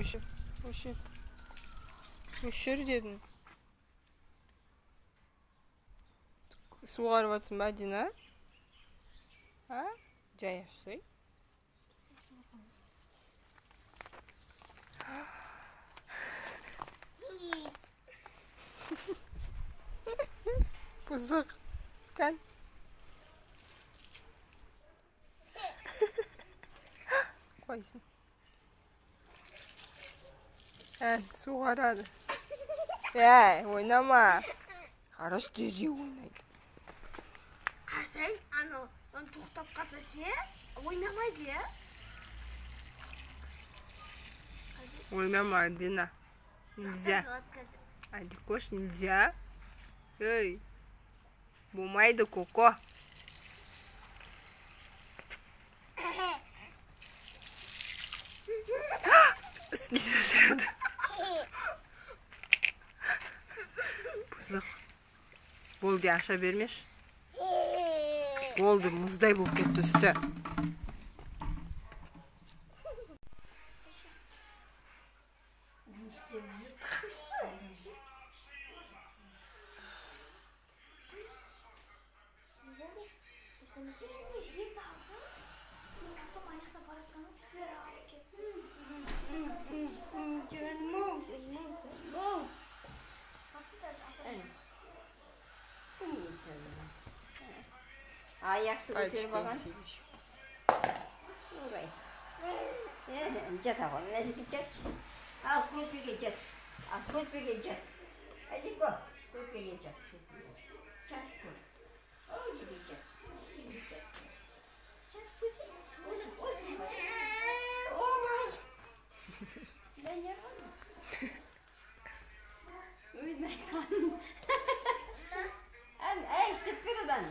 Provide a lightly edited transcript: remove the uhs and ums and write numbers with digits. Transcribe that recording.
Өшір, өшір. Өшір дедім. Суғарып жатсың ба, Дина? А? Жай ашсай. Бұзық. Кән. Қойсын. Ән, суғарады. Әй, ойнама. Қараш дереу ойнайды. Қарсай, анау, тоқтап қалса ше, ойнамайды, я? Ойнама, Дина. Нельзя. Адикош, нельзя. Эй, болмайды, Коко. Үстіне шашырады. Бұзық. Болды, аша бермеш. Болды, мұздай болып кетті үсті. Ayakta götür bakalım. Orayı. Cat alalım. Necik cat. Al kurpi geçecek. Al kurpi geçecek. Hadi go. Kurpi geçecek. Cat kur. Oğucu geçecek. Cat kuzum. Olmaz. Ben yapamam. Üzme kanım. Ey, stüpürüden.